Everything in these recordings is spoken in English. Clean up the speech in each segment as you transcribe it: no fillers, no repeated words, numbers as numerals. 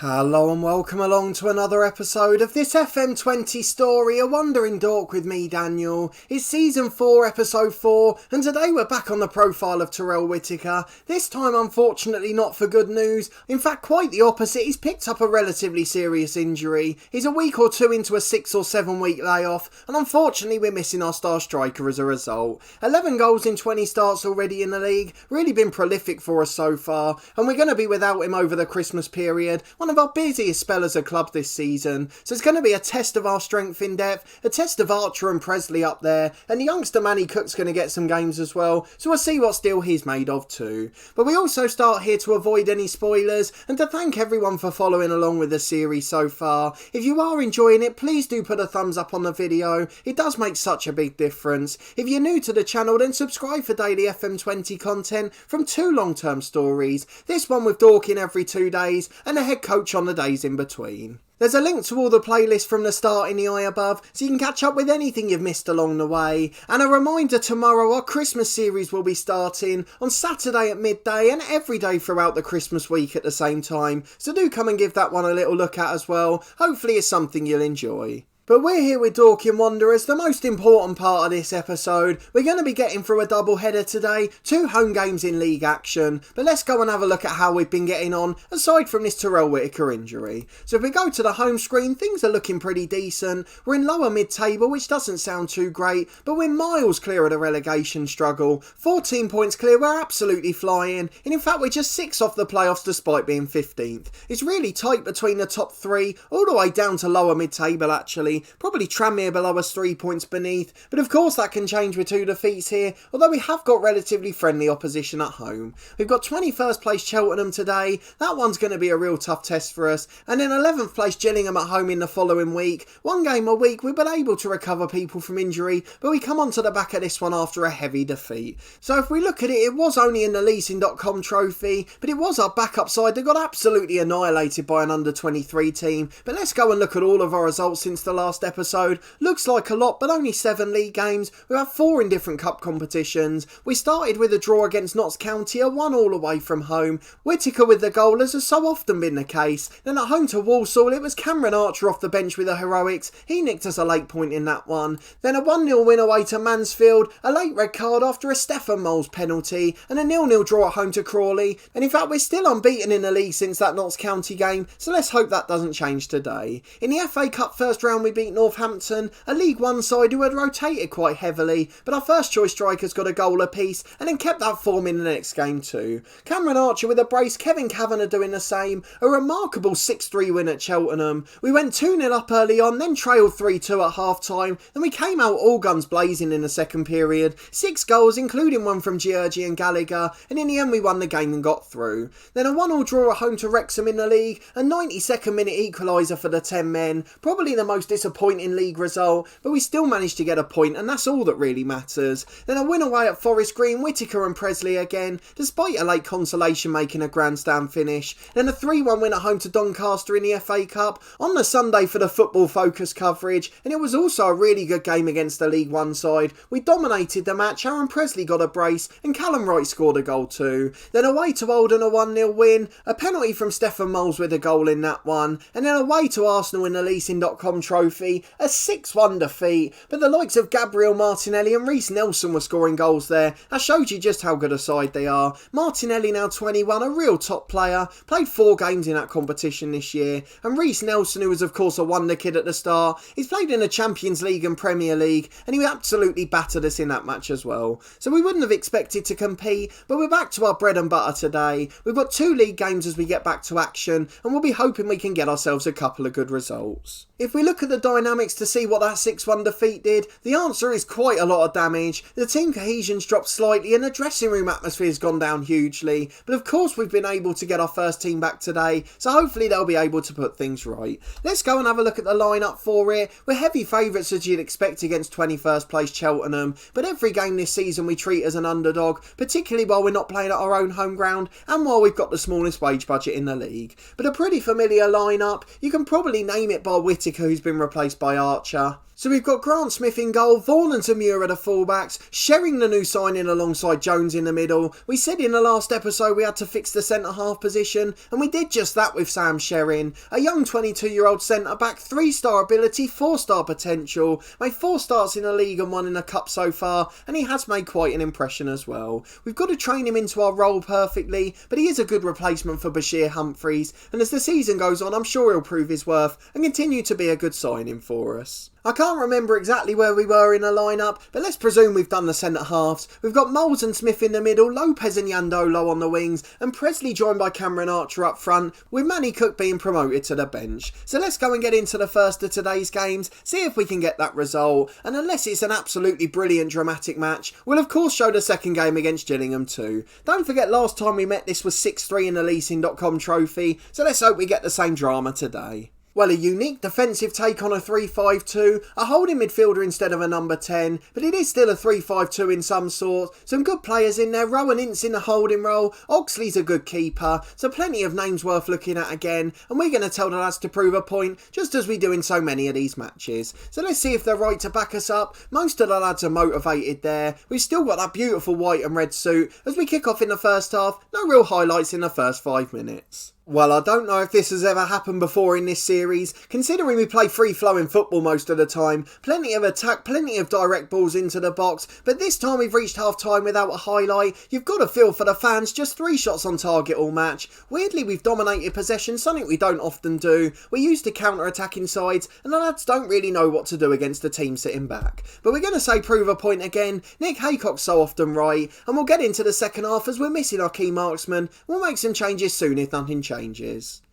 Hello and welcome along to another episode of this FM20 story, A Wandering Dork with me, Daniel. It's Season 4, Episode 4, and today we're back on the profile of Terrell Whittaker. This time, unfortunately, not for good news. In fact, quite the opposite. He's picked up a relatively serious injury. He's a week or two into a 6 or 7 week layoff, and unfortunately we're missing our star striker as a result. 11 goals in 20 starts already in the league. Really been prolific for us so far, and we're going to be without him over the Christmas period. One of our busiest spell as a club this season, so it's going to be a test of our strength in depth, a test of Archer and Presley up there, and the youngster Manny Cook's going to get some games as well, so we'll see what steel he's made of too. But we also start here to avoid any spoilers, and to thank everyone for following along with the series so far. If you are enjoying it, please do put a thumbs up on the video, it does make such a big difference. If you're new to the channel, then subscribe for daily FM20 content from 2 long-term stories, this one with Dorking every 2 days, and a head coach on the days in between. There's a link to all the playlists from the start in the eye above, so you can catch up with anything you've missed along the way. And a reminder, tomorrow our Christmas series will be starting on Saturday at midday and every day throughout the Christmas week at the same time, so do come and give that one a little look at as well. Hopefully it's something you'll enjoy. But we're here with Dorking Wanderers, the most important part of this episode. We're going to be getting through a double header today, 2 home games in league action. But let's go and have a look at how we've been getting on, aside from this Terrell Whittaker injury. So if we go to the home screen, things are looking pretty decent. We're in lower mid-table, which doesn't sound too great, but we're miles clear of the relegation struggle. 14 points clear, we're absolutely flying. And in fact, we're just 6 off the playoffs despite being 15th. It's really tight between the top 3, all the way down to lower mid-table actually. Probably Tranmere below us 3 points beneath, but of course that can change with 2 defeats here, although we have got relatively friendly opposition at home. We've got 21st place Cheltenham today, that one's going to be a real tough test for us, and then 11th place Gillingham at home in the following week. 1 game a week, we've been able to recover people from injury, but we come onto the back of this one after a heavy defeat. So if we look at it, it was only in the leasing.com trophy, but it was our backup side that got absolutely annihilated by an under-23 team. But let's go and look at all of our results since the last episode. Looks like a lot, but only 7 league games. We have 4 in different cup competitions. We started with a draw against Notts County, a 1 all away from home. Whittaker with the goal, as has so often been the case. Then at home to Walsall, it was Cameron Archer off the bench with the heroics. He nicked us a late point in that one. Then a 1-0 win away to Mansfield, a late red card after a Stefan Moles penalty, and a 0-0 draw at home to Crawley. And in fact, we're still unbeaten in the league since that Notts County game, so let's hope that doesn't change today. In the FA Cup first round, we beat Northampton, a League One side who had rotated quite heavily, but our first choice strikers got a goal apiece and then kept that form in the next game too. Cameron Archer with a brace, Kevin Kavanagh doing the same, a remarkable 6-3 win at Cheltenham. We went 2-0 up early on, then trailed 3-2 at half time, then we came out all guns blazing in the second period. 6 goals, including one from Georgie and Gallagher, and in the end we won the game and got through. Then a 1-1 draw at home to Wrexham in the league, a 92nd minute equaliser for the 10 men, probably the most disappointing league result, but we still managed to get a point, and that's all that really matters. Then a win away at Forest Green, Whittaker and Presley again, despite a late consolation making a grandstand finish. Then a 3-1 win at home to Doncaster in the FA Cup on the Sunday for the football focus coverage, and it was also a really good game against the League One side. We dominated the match, Aaron Presley got a brace, and Callum Wright scored a goal too. Then away to Oldham, a 1-0 win, a penalty from Stefan Moles with a goal in that one, and then away to Arsenal in the leasing.com trophy, a 6-1 defeat, but the likes of Gabriel Martinelli and Reece Nelson were scoring goals there. That showed you just how good a side they are. Martinelli now 21, a real top player, played 4 games in that competition this year, and Reece Nelson, who was of course a wonder kid at the start, he's played in the Champions League and Premier League, and he absolutely battered us in that match as well. So we wouldn't have expected to compete, but we're back to our bread and butter today. We've got 2 league games as we get back to action, and we'll be hoping we can get ourselves a couple of good results. If we look at the dynamics to see what that 6-1 defeat did, the answer is quite a lot of damage. The team cohesion's dropped slightly and the dressing room atmosphere's gone down hugely, but of course we've been able to get our first team back today, so hopefully they'll be able to put things right. Let's go and have a look at the lineup for it. We're heavy favourites as you'd expect against 21st place Cheltenham, but every game this season we treat as an underdog, particularly while we're not playing at our own home ground and while we've got the smallest wage budget in the league. But a pretty familiar lineup. You can probably name it by Whittaker, who's been replaced by Archer. So we've got Grant Smith in goal, Vaughan and Tamura the fullbacks, Shering the new signing alongside Jones in the middle. We said in the last episode we had to fix the centre-half position, and we did just that with Sam Shering. A young 22-year-old centre-back, 3-star ability, 4-star potential, made 4 starts in the league and 1 in the cup so far, and he has made quite an impression as well. We've got to train him into our role perfectly, but he is a good replacement for Bashir Humphreys, and as the season goes on I'm sure he'll prove his worth and continue to be a good signing for us. I can't remember exactly where we were in the lineup, but let's presume we've done the centre halves. We've got Moles and Smith in the middle, Lopez and Yandolo on the wings, and Presley joined by Cameron Archer up front, with Manny Cook being promoted to the bench. So let's go and get into the first of today's games, see if we can get that result, and unless it's an absolutely brilliant dramatic match, we'll of course show the second game against Gillingham too. Don't forget last time we met this was 6-3 in the leasing.com trophy, so let's hope we get the same drama today. Well, a unique defensive take on a 3-5-2, a holding midfielder instead of a number 10, but it is still a 3-5-2 in some sort. Some good players in there, Rowan Ince in the holding role, Oxley's a good keeper, so plenty of names worth looking at again, and we're going to tell the lads to prove a point, just as we do in so many of these matches. So let's see if they're right to back us up. Most of the lads are motivated there. We've still got that beautiful white and red suit as we kick off in the first half, no real highlights in the first 5 minutes. Well, I don't know if this has ever happened before in this series, considering we play free-flowing football most of the time, plenty of attack, plenty of direct balls into the box, but this time we've reached half-time without a highlight. You've got to feel for the fans, just 3 shots on target all match. Weirdly, we've dominated possession, something we don't often do. We're used to counter-attacking sides, and the lads don't really know what to do against the team sitting back. But we're going to say prove a point again. Nick Haycock's so often right, and we'll get into the second half as we're missing our key marksman. We'll make some changes soon if nothing changes.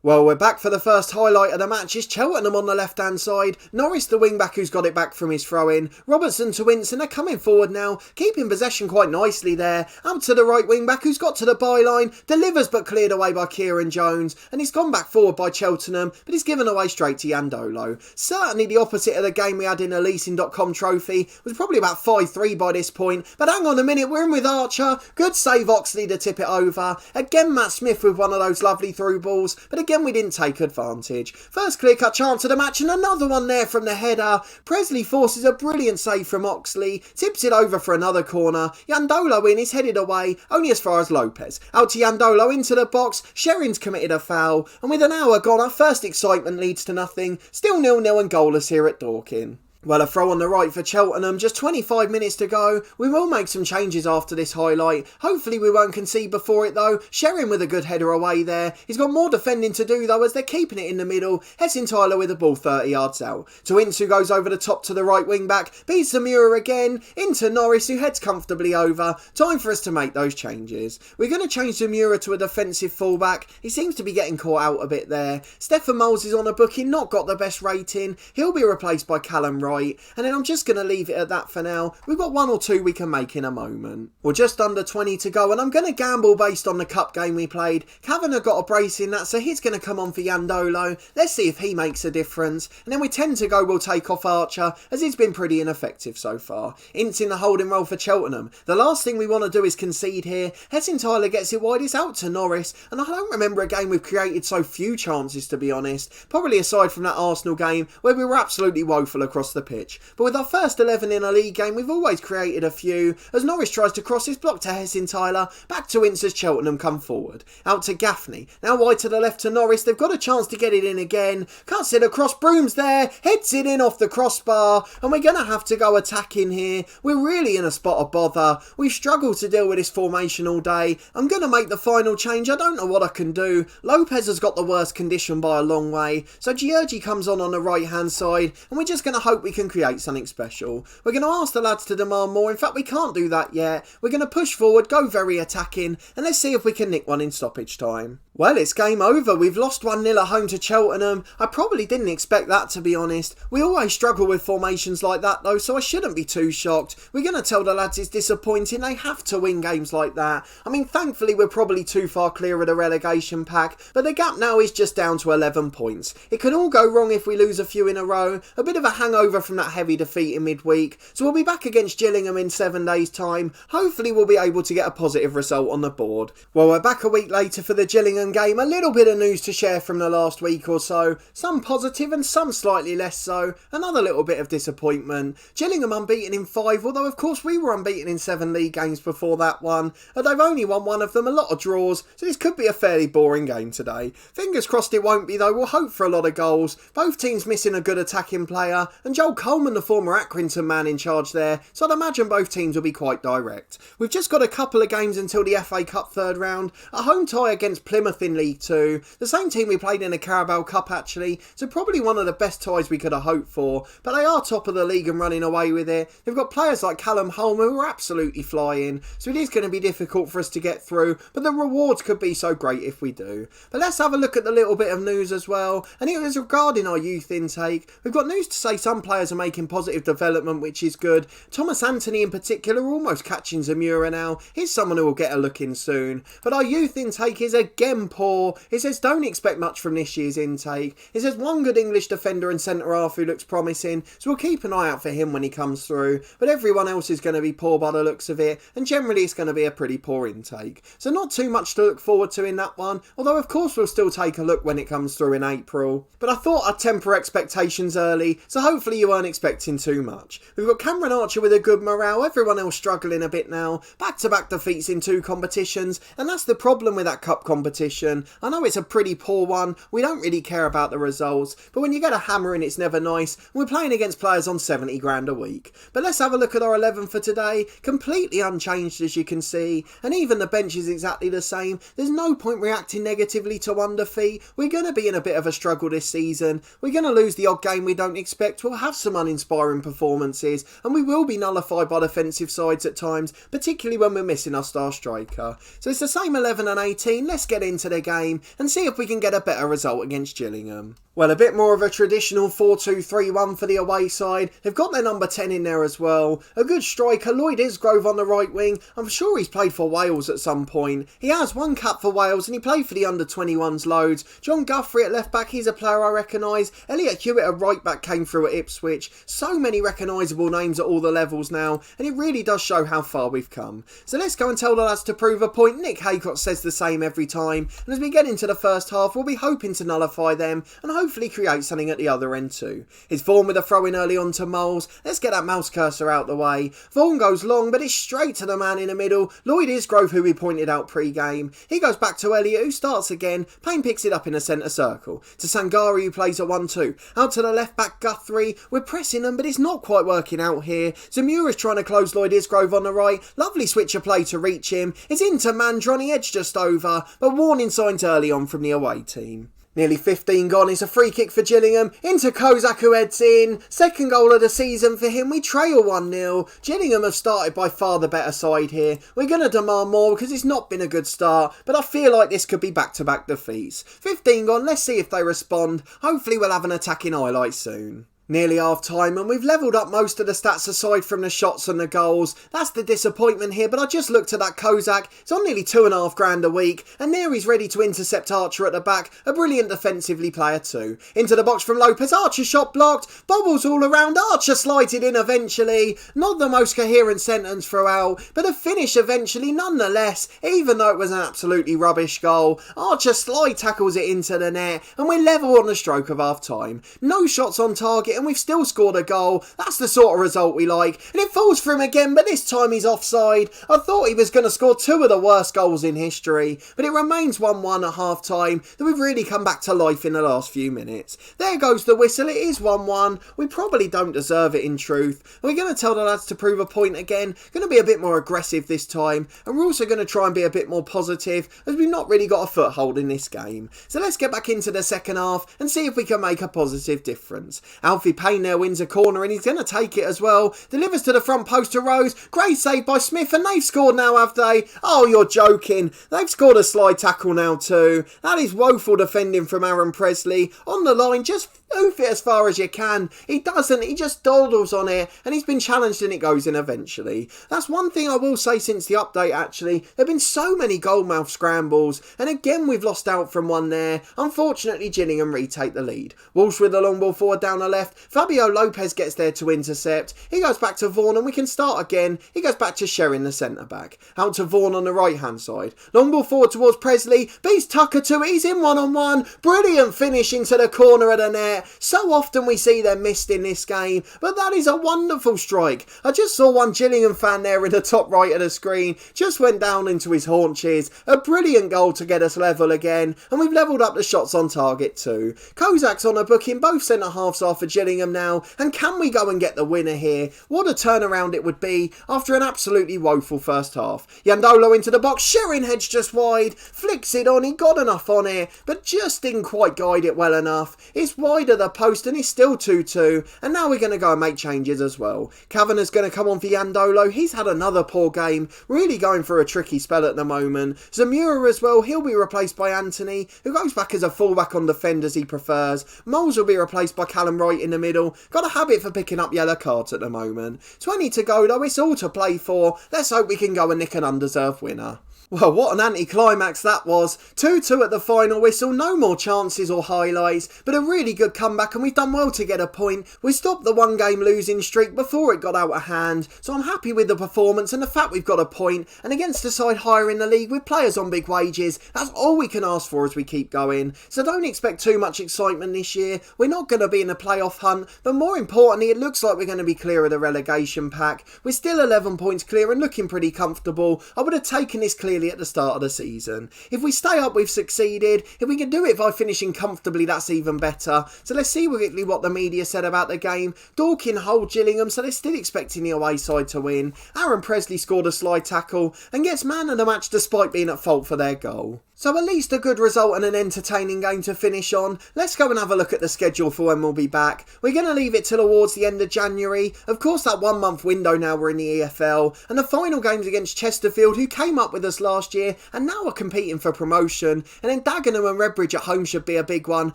Well, we're back for the first highlight of the match. It's Cheltenham on the left-hand side, Norris the wing-back who's got it back from his throw-in, Robertson to Ince, and they're coming forward now, keeping possession quite nicely there, out to the right wing-back who's got to the byline, delivers but cleared away by Kieran Jones, and he's gone back forward by Cheltenham, but he's given away straight to Yandolo. Certainly the opposite of the game we had in the leasing.com trophy, was probably about 5-3 by this point, but hang on a minute, we're in with Archer, good save Oxley to tip it over, again Matt Smith with one of those lovely through balls, but again we didn't take advantage. First clear-cut chance of the match and another one there from the header. Presley forces a brilliant save from Oxley, tips it over for another corner. Yandolo in is headed away, only as far as Lopez. Out to Yandolo into the box, Shering's committed a foul, and with an hour gone our first excitement leads to nothing. Still 0-0 and goalless here at Dorking. Well, a throw on the right for Cheltenham, just 25 minutes to go. We will make some changes after this highlight. Hopefully we won't concede before it though. Shering with a good header away there. He's got more defending to do though as they're keeping it in the middle. Hessenthaler with the ball 30 yards out. To Ince who goes over the top to the right wing back. Beats Zamura again. Into Norris who heads comfortably over. Time for us to make those changes. We're going to change Zamura to a defensive fullback. He seems to be getting caught out a bit there. Stefan Moles is on a booking, not got the best rating. He'll be replaced by Callum Wright. And then I'm just going to leave it at that for now. We've got 1 or 2 we can make in a moment. We're just under 20 to go and I'm going to gamble based on the cup game we played. Kavanagh got a brace in that, so he's going to come on for Yandolo. Let's see if he makes a difference. And then we tend to go we'll take off Archer as he's been pretty ineffective so far. Ince in the holding role for Cheltenham. The last thing we want to do is concede here. Hessenthaler gets it wide, it's out to Norris. And I don't remember a game we've created so few chances to be honest. Probably aside from that Arsenal game where we were absolutely woeful across the pitch. But with our first 11 in a league game, we've always created a few. As Norris tries to cross his block to Hessenthaler, back to Ince as Cheltenham come forward. Out to Gaffney, now wide to the left to Norris, they've got a chance to get it in again. Cuts it across, Broom's there, heads it in off the crossbar, and we're going to have to go attacking here. We're really in a spot of bother. We've struggled to deal with this formation all day. I'm going to make the final change, I don't know what I can do. Lopez has got the worst condition by a long way, so Giorgi comes on the right hand side, and we're just going to hope we can create something special. We're going to ask the lads to demand more. In fact, we can't do that yet. We're going to push forward, go very attacking, and let's see if we can nick one in stoppage time. Well, it's game over. We've lost 1-0 at home to Cheltenham. I probably didn't expect that, to be honest. We always struggle with formations like that though, so I shouldn't be too shocked. We're going to tell the lads it's disappointing. They have to win games like that. I mean, thankfully we're probably too far clear of the relegation pack, but the gap now is just down to 11 points. It can all go wrong if we lose a few in a row. A bit of a hangover from that heavy defeat in midweek. So we'll be back against Gillingham in 7 days' time. Hopefully we'll be able to get a positive result on the board. Well, we're back a week later for the Gillingham Gillingham game, a little bit of news to share from the last week or so. Some positive and some slightly less so. Another little bit of disappointment. Gillingham unbeaten in 5, although of course we were unbeaten in 7 league games before that one. And they've only won one of them, a lot of draws, so this could be a fairly boring game today. Fingers crossed it won't be though, we'll hope for a lot of goals. Both teams missing a good attacking player, and Joel Coleman, the former Accrington man, in charge there, so I'd imagine both teams will be quite direct. We've just got a couple of games until the FA Cup third round, a home tie against Plymouth in League 2, the same team we played in the Carabao Cup actually, so probably one of the best ties we could have hoped for, but they are top of the league and running away with it. They've got players like Callum Holmer who are absolutely flying, so it is going to be difficult for us to get through, but the rewards could be so great if we do. But let's have a look at the little bit of news as well, and it was regarding our youth intake. We've got news to say some players are making positive development, which is good. Thomas Anthony in particular almost catching Zamura now. He's someone who will get a look in soon. But our youth intake is again poor. It says don't expect much from this year's intake. It says one good English defender and centre half who looks promising, so we'll keep an eye out for him when he comes through. But everyone else is going to be poor by the looks of it, and generally it's going to be a pretty poor intake. So not too much to look forward to in that one, although of course we'll still take a look when it comes through in April. But I thought I'd temper expectations early, so hopefully you weren't expecting too much. We've got Cameron Archer with a good morale, everyone else struggling a bit now. Back-to-back defeats in 2 competitions, and that's the problem with that cup competition. I know it's a pretty poor one, we don't really care about the results, but when you get a hammering it's never nice, and we're playing against players on 70 grand a week. But let's have a look at our 11 for today, completely unchanged as you can see, and even the bench is exactly the same. There's no point reacting negatively to one defeat. We're going to be in a bit of a struggle this season, we're going to lose the odd game we don't expect, we'll have some uninspiring performances, and we will be nullified by defensive sides at times, particularly when we're missing our star striker. So it's the same 11 and 18, let's get into the game and see if we can get a better result against Gillingham. Well, a bit more of a traditional 4-2-3-1 for the away side. They've got their number 10 in there as well. A good striker, Lloyd Isgrove on the right wing. I'm sure he's played for Wales at some point. He has one cap for Wales and he played for the under-21s loads. John Guthrie at left back, he's a player I recognise. Elliot Hewitt at right back came through at Ipswich. So many recognisable names at all the levels now, and it really does show how far we've come. So let's go and tell the lads to prove a point. Nick Haycott says the same every time, and as we get into the first half, we'll be hoping to nullify them and hopefully create something at the other end too. It's Vaughan with a throw in early on to Moles. Let's get that mouse cursor out the way. Vaughan goes long, but it's straight to the man in the middle. Lloyd Isgrove, who we pointed out pre-game. He goes back to Elliot, who starts again. Payne picks it up in the centre circle. To Sangari, who plays at 1-2. Out to the left back, Guthrie. We're pressing them, but it's not quite working out here. Zamura's trying to close Lloyd Isgrove on the right. Lovely switch of play to reach him. It's into Mandron, he edged just over, but warning signs early on from the away team. Nearly 15 gone, it's a free kick for Gillingham, into Kozak who heads in, second goal of the season for him, we trail 1-0, Gillingham have started by far the better side here, we're going to demand more because it's not been a good start, but I feel like this could be back-to-back defeats. 15 gone, let's see if they respond, hopefully we'll have an attacking highlight soon. Nearly half time and we've levelled up most of the stats aside from the shots and the goals. That's the disappointment here, but I just looked at that Kozak. It's on nearly £2,500 a week and there he's ready to intercept Archer at the back. A brilliant defensively player too. Into the box from Lopez, Archer shot blocked, bobbles all around, Archer slighted in eventually. Not the most coherent sentence throughout, but a finish eventually nonetheless, even though it was an absolutely rubbish goal. Archer slide tackles it into the net and we're level on the stroke of half time. No shots on target and we've still scored a goal. That's the sort of result we like. And it falls for him again, but this time he's offside. I thought he was going to score 2 of the worst goals in history, but it remains 1-1 at half time, that we've really come back to life in the last few minutes. There goes the whistle, it is 1-1. We probably don't deserve it in truth. We're going to tell the lads to prove a point again, going to be a bit more aggressive this time, and we're also going to try and be a bit more positive, as we've not really got a foothold in this game. So let's get back into the second half and see if we can make a positive difference. Alfie Payne there wins a corner and he's going to take it as well. Delivers to the front post to Rose. Great save by Smith and they've scored now, have they? Oh, you're joking. They've scored a slide tackle now too. That is woeful defending from Aaron Presley. On the line, just hoof it as far as you can. He doesn't, he just dawdles on it, and he's been challenged and it goes in eventually. That's one thing I will say since the update actually. There have been so many goalmouth scrambles, and again we've lost out from one there. Unfortunately, Gillingham retake the lead. Walsh with the long ball forward down the left. Fabio Lopez gets there to intercept. He goes back to Vaughan and we can start again. He goes back to Sherrin, the centre back. Out to Vaughan on the right hand side. Long ball forward towards Presley. Beats Tucker to it. He's in 1-on-1. Brilliant finish into the corner of the net. So often we see them missed in this game, but that is a wonderful strike. I just saw one Gillingham fan there in the top right of the screen. Just went down into his haunches. A brilliant goal to get us level again, and we've levelled up the shots on target too. Kozak's on a booking. Both centre halves are for Gillingham now, and can we go and get the winner here? What a turnaround it would be after an absolutely woeful first half. Yandolo into the box. Sherrin heads just wide. Flicks it on. He got enough on it, but just didn't quite guide it well enough. It's wide of the post and it's still 2-2, and now we're going to go and make changes as well. Kavanagh's going to come on for Yandolo. He's had another poor game, really going through a tricky spell at the moment. Zamura as well, he'll be replaced by Anthony, who goes back as a fullback on defenders he prefers. Moles will be replaced by Callum Wright in the middle. Got a habit for picking up yellow cards at the moment. 20 to go though, it's all to play for. Let's hope we can go and nick an undeserved winner. Well, what an anticlimax that was. 2-2 at the final whistle, no more chances or highlights, but a really good comeback and we've done well to get a point. We stopped the one game losing streak before it got out of hand, so I'm happy with the performance and the fact we've got a point, and against a side higher in the league with players on big wages, that's all we can ask for as we keep going. So don't expect too much excitement this year. We're not going to be in a playoff hunt, but more importantly, it looks like we're going to be clear of the relegation pack. We're still 11 points clear and looking pretty comfortable. I would have taken this clearly at the start of the season. If we stay up, we've succeeded. If we can do it by finishing comfortably, that's even better. So let's see quickly what the media said about the game. Dorking hold Gillingham, so they're still expecting the away side to win. Aaron Presley scored a slide tackle and gets man of the match despite being at fault for their goal. So at least a good result and an entertaining game to finish on. Let's go and have a look at the schedule for when we'll be back. We're going to leave it till towards the end of January. Of course, that 1 month window now we're in the EFL. And the final game's against Chesterfield, who came up with us last year and now are competing for promotion. And then Dagenham and Redbridge at home should be a big one.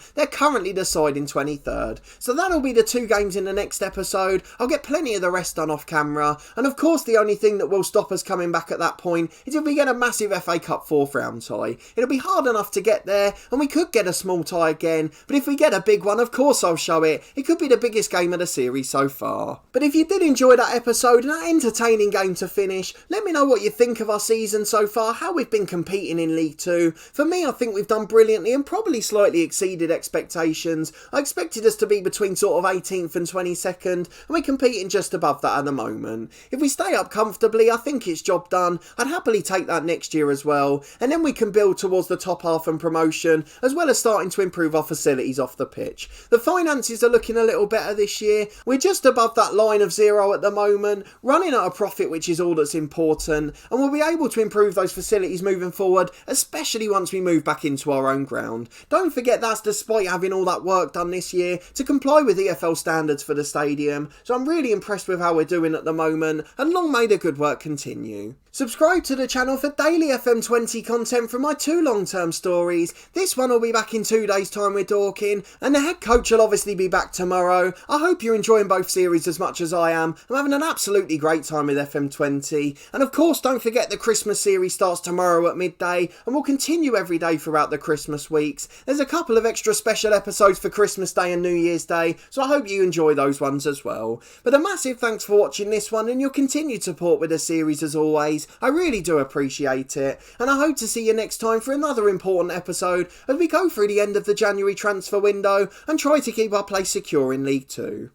They're currently deciding 23rd. So that'll be the 2 games in the next episode. I'll get plenty of the rest done off camera. And of course, the only thing that will stop us coming back at that point is if we get a massive FA Cup 4th round tie. It'll be hard enough to get there, and we could get a small tie again, but if we get a big one, of course I'll show it. It could be the biggest game of the series so far. But if you did enjoy that episode and that entertaining game to finish, let me know what you think of our season so far, how we've been competing in League 2. For me, I think we've done brilliantly and probably slightly exceeded expectations. I expected us to be between sort of 18th and 22nd, and we're competing just above that at the moment. If we stay up comfortably, I think it's job done. I'd happily take that next year as well, and then we can build towards the top half and promotion, as well as starting to improve our facilities off the pitch. The finances are looking a little better this year. We're just above that line of 0 at the moment, running at a profit, which is all that's important, and we'll be able to improve those facilities moving forward, especially once we move back into our own ground. Don't forget that's despite having all that work done this year to comply with EFL standards for the stadium, so I'm really impressed with how we're doing at the moment, and long may the good work continue. Subscribe to the channel for daily FM20 content from my 2 long-term stories. This one will be back in 2 days' time with Dorking, and the head coach will obviously be back tomorrow. I hope you're enjoying both series as much as I am. I'm having an absolutely great time with FM20. And of course, don't forget the Christmas series starts tomorrow at midday, and will continue every day throughout the Christmas weeks. There's a couple of extra special episodes for Christmas Day and New Year's Day, so I hope you enjoy those ones as well. But a massive thanks for watching this one, and your continued support with the series as always. I really do appreciate it, and I hope to see you next time for another important episode as we go through the end of the January transfer window and try to keep our place secure in League 2.